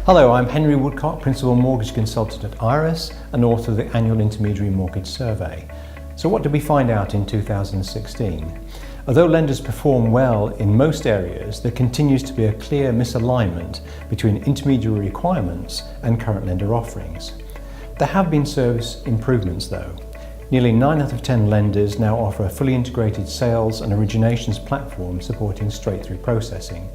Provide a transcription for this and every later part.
Hello, I'm Henry Woodcock, Principal Mortgage Consultant at IRESS and author of the annual Intermediary Mortgage Survey. So what did we find out in 2016? Although lenders perform well in most areas, there continues to be a clear misalignment between intermediary requirements and current lender offerings. There have been service improvements though. Nearly 9 out of 10 lenders now offer a fully integrated sales and originations platform supporting straight-through processing.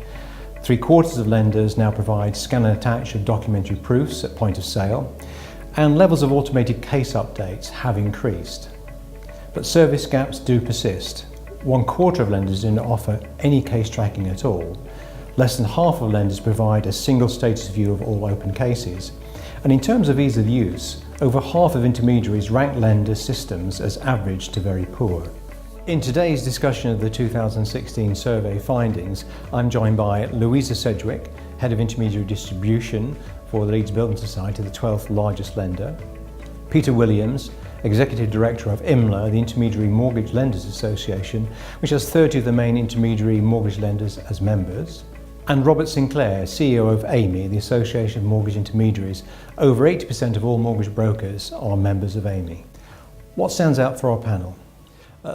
3/4 of lenders now provide scan and attach of documentary proofs at point of sale, and levels of automated case updates have increased. But service gaps do persist. 1/4 of lenders do not offer any case tracking at all. Less than half of lenders provide a single status view of all open cases. And in terms of ease of use, over half of intermediaries rank lenders' systems as average to very poor. In today's discussion of the 2016 survey findings, I'm joined by Louisa Sedgwick, Head of Intermediary Distribution for the Leeds Building Society, the 12th largest lender, Peter Williams, Executive Director of IMLA, the Intermediary Mortgage Lenders Association, which has 30 of the main intermediary mortgage lenders as members, and Robert Sinclair, CEO of AMI, the Association of Mortgage Intermediaries. Over 80% of all mortgage brokers are members of AMI. What stands out for our panel?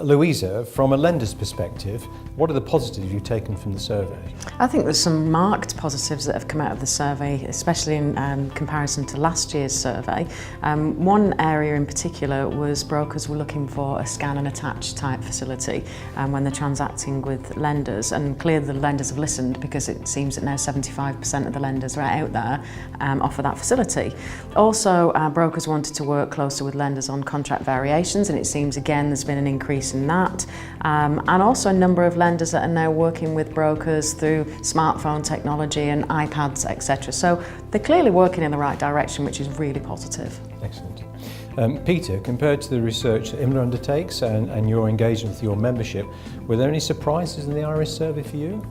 Louisa, from a lender's perspective, what are the positives you've taken from the survey? I think there's some marked positives that have come out of the survey, especially in comparison to last year's survey. One area in particular was brokers were looking for a scan and attach type facility when they're transacting with lenders, and clearly the lenders have listened, because it seems that now 75% of the lenders right out there offer that facility. Also, brokers wanted to work closer with lenders on contract variations, and it seems again there's been an increase in that, and also a number of lenders that are now working with brokers through smartphone technology and iPads, etc. So they're clearly working in the right direction, which is really positive. Excellent. Peter, compared to the research that IMLA undertakes and your engagement with your membership, were there any surprises in the IRESS survey for you?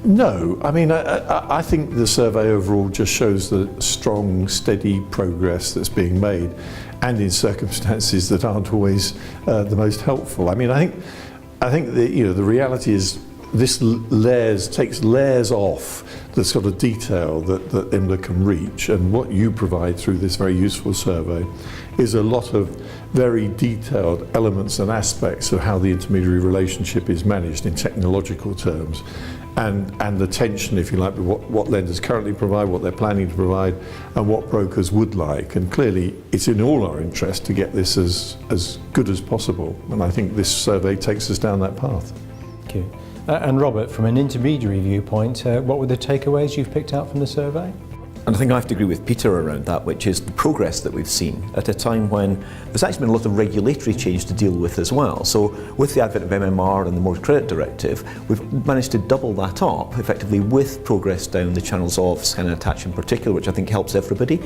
No, I mean, I think the survey overall just shows the strong, steady progress that's being made, and in circumstances that aren't always the most helpful. I mean, I think the reality is this takes layers off the sort of detail that IMLA can reach, and what you provide through this very useful survey is a lot of very detailed elements and aspects of how the intermediary relationship is managed in technological terms. And the tension, if you like, what lenders currently provide, what they're planning to provide, and what brokers would like. And clearly, it's in all our interest to get this as good as possible. And I think this survey takes us down that path. Thank you. And Robert, from an intermediary viewpoint, what were the takeaways you've picked out from the survey? And I think I have to agree with Peter around that, which is the progress that we've seen at a time when there's actually been a lot of regulatory change to deal with as well. So with the advent of MMR and the Mortgage Credit Directive, we've managed to double that up effectively with progress down the channels of scan and attach in particular, which I think helps everybody.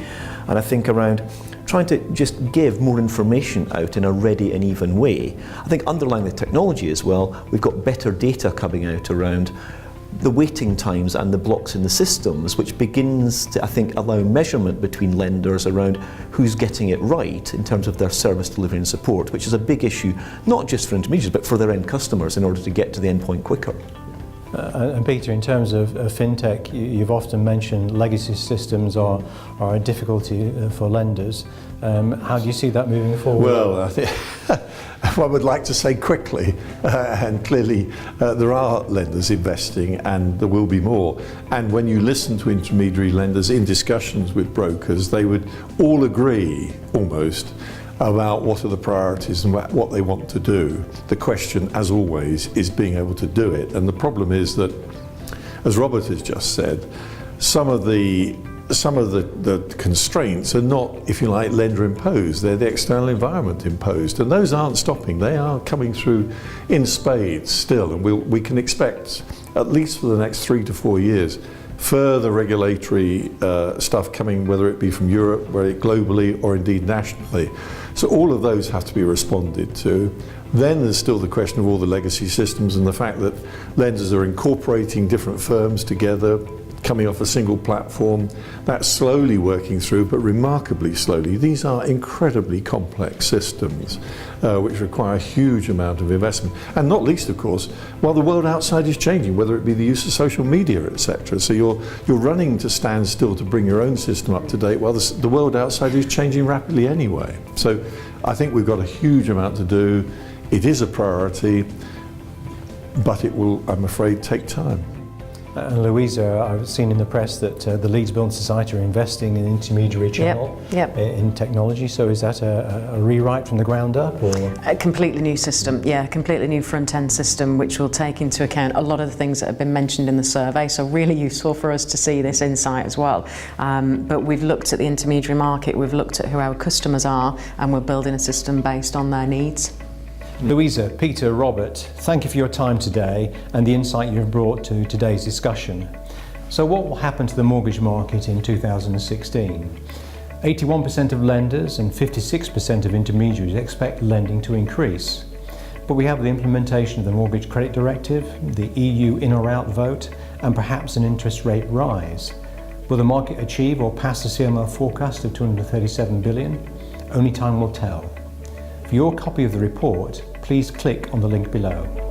And I think around trying to just give more information out in a ready and even way. I think underlying the technology as well, we've got better data coming out around the waiting times and the blocks in the systems, which begins to, I think, allow measurement between lenders around who's getting it right in terms of their service delivery and support, which is a big issue, not just for intermediaries, but for their end customers in order to get to the end point quicker. And Peter, in terms of fintech, you've often mentioned legacy systems are a difficulty for lenders. How do you see that moving forward? Well, I think I would like to say quickly, and clearly there are lenders investing, and there will be more. And when you listen to intermediary lenders in discussions with brokers, they would all agree almost about what are the priorities and what they want to do. The question, as always, is being able to do it. And the problem is that, as Robert has just said, some of the constraints are not, if you like, lender imposed, they're the external environment imposed, and those aren't stopping. They are coming through in spades still, and we can expect, at least for the next 3 to 4 years, further regulatory stuff coming, whether it be from Europe, globally, or indeed nationally. So all of those have to be responded to. Then there's still the question of all the legacy systems and the fact that lenders are incorporating different firms together, coming off a single platform. That's slowly working through, but remarkably slowly. These are incredibly complex systems which require a huge amount of investment. And not least, of course, while the world outside is changing, whether it be the use of social media, etc. So you're running to stand still to bring your own system up to date while the world outside is changing rapidly anyway. So I think we've got a huge amount to do. It is a priority, but it will, I'm afraid, take time. And Louisa, I've seen in the press that the Leeds Building Society are investing in intermediary channel in technology. So is that a rewrite from the ground up? Or? A completely new system, yeah, a completely new front-end system which will take into account a lot of the things that have been mentioned in the survey, so really useful for us to see this insight as well. But we've looked at the intermediary market, we've looked at who our customers are, and we're building a system based on their needs. Louisa, Peter, Robert, thank you for your time today and the insight you've brought to today's discussion. So what will happen to the mortgage market in 2016? 81% of lenders and 56% of intermediaries expect lending to increase. But we have the implementation of the Mortgage Credit Directive, the EU in or out vote, and perhaps an interest rate rise. Will the market achieve or pass the CMO forecast of 237 billion? Only time will tell. For your copy of the report, please click on the link below.